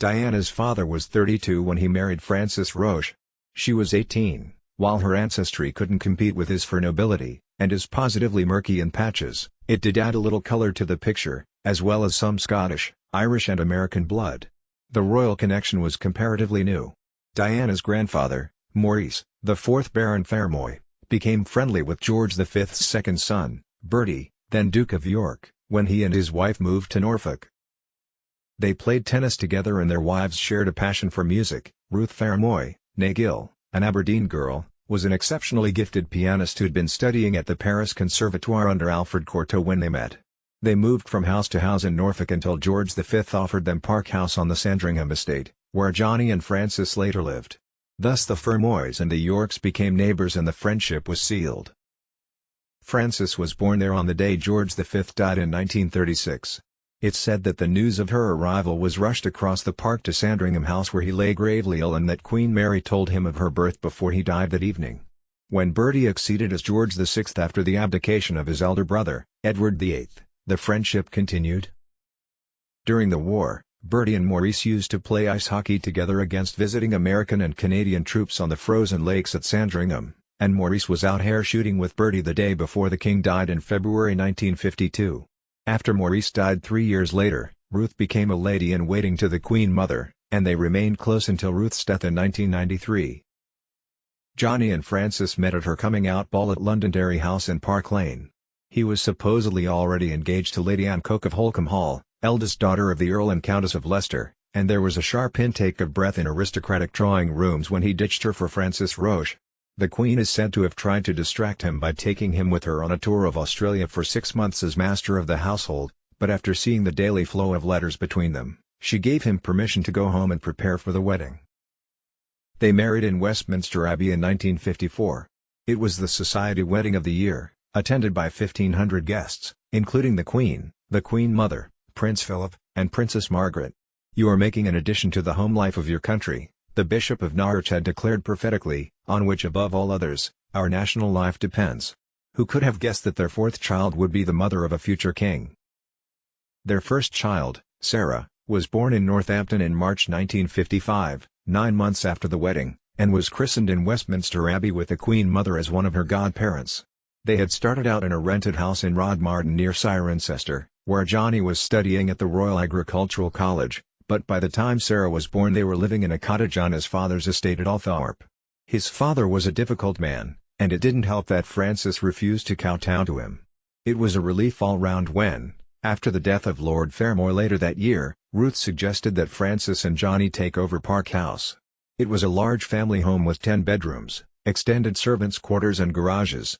Diana's father was 32 when he married Frances Roche. She was 18, while her ancestry couldn't compete with his for nobility, and is positively murky in patches. It did add a little color to the picture, as well as some Scottish, Irish and American blood. The royal connection was comparatively new. Diana's grandfather, Maurice, the 4th Baron Fermoy, became friendly with George V's second son, Bertie, then Duke of York, when he and his wife moved to Norfolk. They played tennis together and their wives shared a passion for music. Ruth Fermoy, née Gill, an Aberdeen girl, was an exceptionally gifted pianist who'd been studying at the Paris Conservatoire under Alfred Cortot when they met. They moved from house to house in Norfolk until George V offered them Park House on the Sandringham estate, where Johnny and Frances later lived. Thus the Fermoys and the Yorks became neighbors and the friendship was sealed. Frances was born there on the day George V died in 1936. It's said that the news of her arrival was rushed across the park to Sandringham House where he lay gravely ill and that Queen Mary told him of her birth before he died that evening. When Bertie succeeded as George VI after the abdication of his elder brother, Edward VIII, the friendship continued. During the war, Bertie and Maurice used to play ice hockey together against visiting American and Canadian troops on the frozen lakes at Sandringham, and Maurice was out hare shooting with Bertie the day before the king died in February 1952. After Maurice died 3 years later, Ruth became a lady-in-waiting to the Queen Mother, and they remained close until Ruth's death in 1993. Johnny and Frances met at her coming-out ball at Londonderry House in Park Lane. He was supposedly already engaged to Lady Anne Coke of Holcombe Hall, eldest daughter of the Earl and Countess of Leicester, and there was a sharp intake of breath in aristocratic drawing rooms when he ditched her for Frances Roche. The Queen is said to have tried to distract him by taking him with her on a tour of Australia for 6 months as master of the household, but after seeing the daily flow of letters between them, she gave him permission to go home and prepare for the wedding. They married in Westminster Abbey in 1954. It was the society wedding of the year, attended by 1,500 guests, including the Queen Mother, Prince Philip, and Princess Margaret. "You are making an addition to the home life of your country," the Bishop of Norwich had declared prophetically, "on which above all others, our national life depends." Who could have guessed that their 4th child would be the mother of a future king? Their first child, Sarah, was born in Northampton in March 1955, 9 months after the wedding, and was christened in Westminster Abbey with the Queen Mother as one of her godparents. They had started out in a rented house in Rodmarden near Cirencester, where Johnny was studying at the Royal Agricultural College, but by the time Sarah was born they were living in a cottage on his father's estate at Althorpe. His father was a difficult man, and it didn't help that Frances refused to kowtow to him. It was a relief all round when, after the death of Lord Fermoy later that year, Ruth suggested that Frances and Johnny take over Park House. It was a large family home with 10 bedrooms, extended servants' quarters and garages.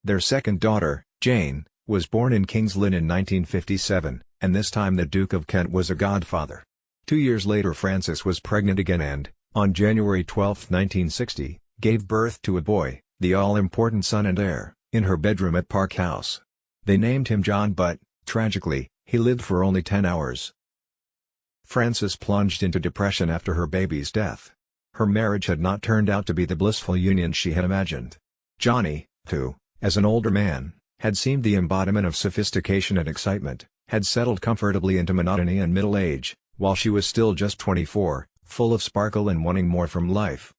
Their second daughter, Jane, was born in Kings Lynn in 1957, and this time the Duke of Kent was a godfather. 2 years later Frances was pregnant again and, on January 12, 1960, gave birth to a boy, the all-important son and heir, in her bedroom at Park House. They named him John but, tragically, he lived for only 10 hours. Frances plunged into depression after her baby's death. Her marriage had not turned out to be the blissful union she had imagined. Johnny, who, as an older man, had seemed the embodiment of sophistication and excitement, had settled comfortably into monotony and middle age, while she was still just 24, full of sparkle and wanting more from life.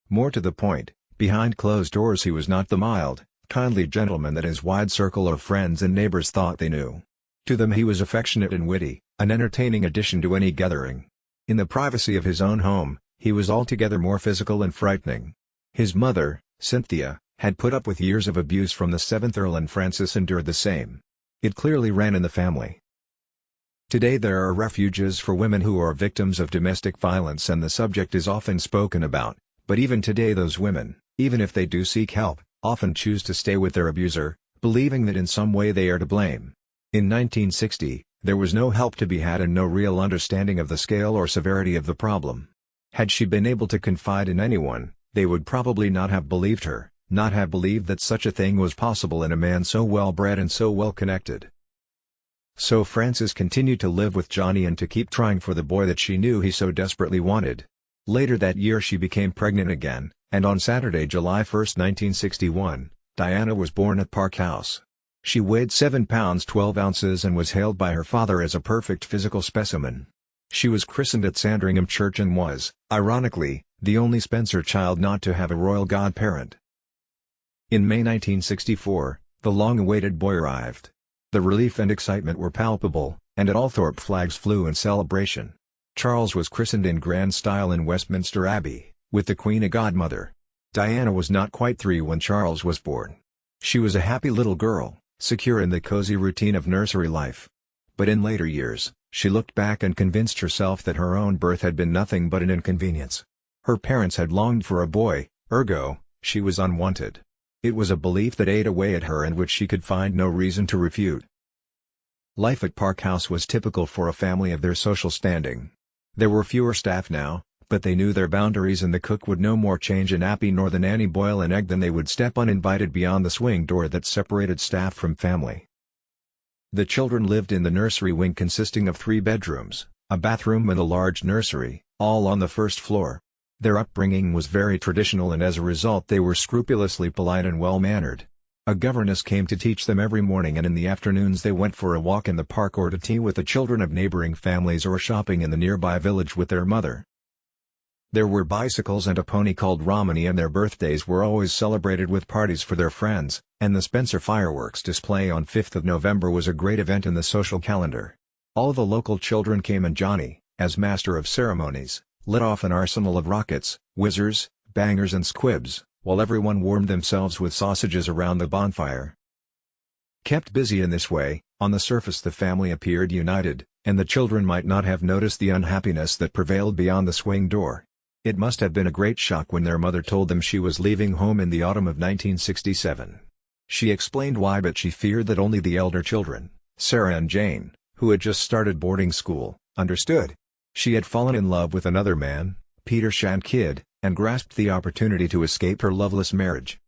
More to the point, behind closed doors he was not the mild, kindly gentleman that his wide circle of friends and neighbors thought they knew. To them he was affectionate and witty, an entertaining addition to any gathering. In the privacy of his own home, he was altogether more physical and frightening. His mother, Cynthia, had put up with years of abuse from the 7th Earl and Frances endured the same. It clearly ran in the family. Today there are refuges for women who are victims of domestic violence and the subject is often spoken about, but even today those women, even if they do seek help, often choose to stay with their abuser, believing that in some way they are to blame. In 1960, there was no help to be had and no real understanding of the scale or severity of the problem. Had she been able to confide in anyone, they would probably not have believed her. Not have believed that such a thing was possible in a man so well-bred and so well-connected. So Frances continued to live with Johnny and to keep trying for the boy that she knew he so desperately wanted. Later that year she became pregnant again, and on Saturday, July 1, 1961, Diana was born at Park House. She weighed 7 pounds 12 ounces and was hailed by her father as a perfect physical specimen. She was christened at Sandringham Church and was, ironically, the only Spencer child not to have a royal godparent. In May 1964, the long-awaited boy arrived. The relief and excitement were palpable, and at Althorpe flags flew in celebration. Charles was christened in grand style in Westminster Abbey, with the Queen a godmother. Diana was not quite 3 when Charles was born. She was a happy little girl, secure in the cozy routine of nursery life. But in later years, she looked back and convinced herself that her own birth had been nothing but an inconvenience. Her parents had longed for a boy, ergo, she was unwanted. It was a belief that ate away at her and which she could find no reason to refute. Life at Park House was typical for a family of their social standing. There were fewer staff now, but they knew their boundaries and the cook would no more change a nappy nor the nanny boil an egg than they would step uninvited beyond the swing door that separated staff from family. The children lived in the nursery wing consisting of 3 bedrooms, a bathroom and a large nursery, all on the first floor. Their upbringing was very traditional and as a result they were scrupulously polite and well-mannered. A governess came to teach them every morning and in the afternoons they went for a walk in the park or to tea with the children of neighboring families or shopping in the nearby village with their mother. There were bicycles and a pony called Romany and their birthdays were always celebrated with parties for their friends, and the Spencer fireworks display on 5th of November was a great event in the social calendar. All the local children came and Johnny, as master of ceremonies, lit off an arsenal of rockets, whizzers, bangers and squibs, while everyone warmed themselves with sausages around the bonfire. Kept busy in this way, on the surface the family appeared united, and the children might not have noticed the unhappiness that prevailed beyond the swing door. It must have been a great shock when their mother told them she was leaving home in the autumn of 1967. She explained why, but she feared that only the elder children, Sarah and Jane, who had just started boarding school, understood. She had fallen in love with another man, Peter Shankid, and grasped the opportunity to escape her loveless marriage.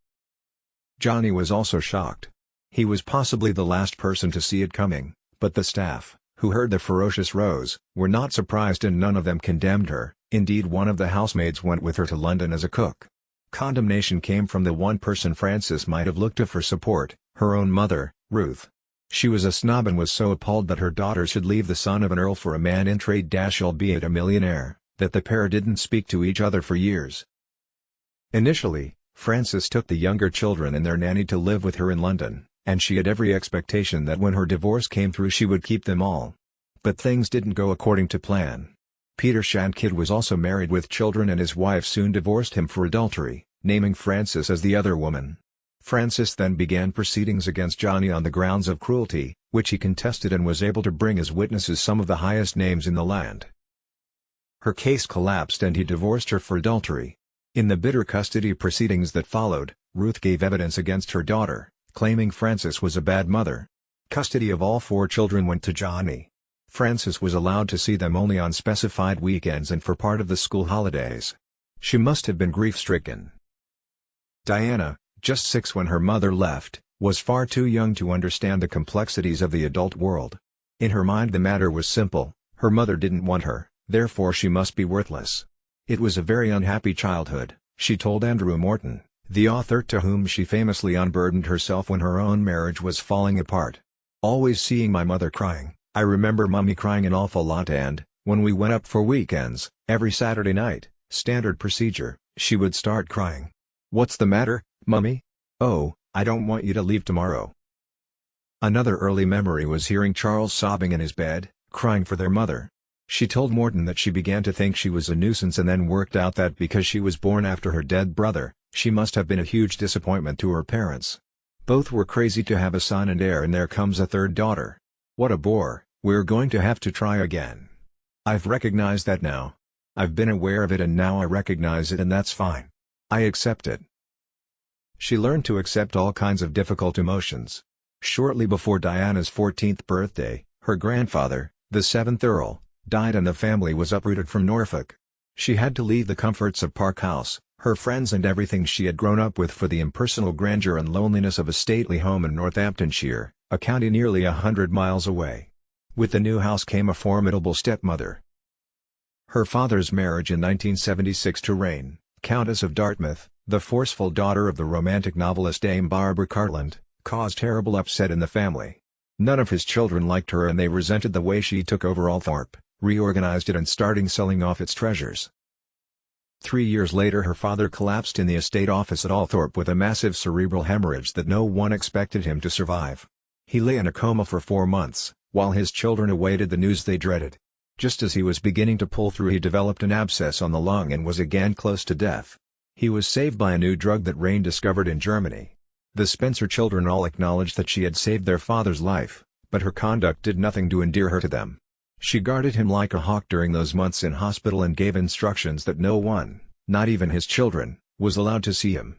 Johnny was also shocked. He was possibly the last person to see it coming, but the staff, who heard the ferocious rows, were not surprised and none of them condemned her. Indeed, one of the housemaids went with her to London as a cook. Condemnation came from the one person Frances might have looked to for support, her own mother, Ruth. She was a snob and was so appalled that her daughter should leave the son of an earl for a man in trade albeit a millionaire, that the pair didn't speak to each other for years. Initially, Frances took the younger children and their nanny to live with her in London, and she had every expectation that when her divorce came through she would keep them all. But things didn't go according to plan. Peter Shankid was also married with children and his wife soon divorced him for adultery, naming Frances as the other woman. Frances then began proceedings against Johnny on the grounds of cruelty, which he contested and was able to bring as witnesses some of the highest names in the land. Her case collapsed and he divorced her for adultery. In the bitter custody proceedings that followed, Ruth gave evidence against her daughter, claiming Frances was a bad mother. Custody of all 4 children went to Johnny. Frances was allowed to see them only on specified weekends and for part of the school holidays. She must have been grief-stricken. Diana, just 6 when her mother left, was far too young to understand the complexities of the adult world. In her mind the matter was simple: her mother didn't want her, therefore she must be worthless. It was a very unhappy childhood, she told Andrew Morton, the author to whom she famously unburdened herself when her own marriage was falling apart. Always seeing my mother crying. I remember Mummy crying an awful lot and, when we went up for weekends, every Saturday night, standard procedure, she would start crying. "What's the matter, Mummy? Oh, I don't want you to leave tomorrow." Another early memory was hearing Charles sobbing in his bed, crying for their mother. She told Morton that she began to think she was a nuisance and then worked out that because she was born after her dead brother, she must have been a huge disappointment to her parents. Both were crazy to have a son and heir and there comes a third daughter. What a bore, we're going to have to try again. I've recognized that now. I've been aware of it and now I recognize it and that's fine. I accept it. She learned to accept all kinds of difficult emotions. Shortly before Diana's 14th birthday, her grandfather, the 7th Earl, died and the family was uprooted from Norfolk. She had to leave the comforts of Park House, her friends and everything she had grown up with for the impersonal grandeur and loneliness of a stately home in Northamptonshire, a county nearly 100 miles away. With the new house came a formidable stepmother. Her father's marriage in 1976 to Rain, Countess of Dartmouth, the forceful daughter of the romantic novelist Dame Barbara Cartland, caused terrible upset in the family. None of his children liked her and they resented the way she took over Althorpe, reorganized it and starting selling off its treasures. 3 years later her father collapsed in the estate office at Althorpe with a massive cerebral hemorrhage that no one expected him to survive. He lay in a coma for 4 months, while his children awaited the news they dreaded. Just as he was beginning to pull through he developed an abscess on the lung and was again close to death. He was saved by a new drug that Rain discovered in Germany. The Spencer children all acknowledged that she had saved their father's life, but her conduct did nothing to endear her to them. She guarded him like a hawk during those months in hospital and gave instructions that no one, not even his children, was allowed to see him.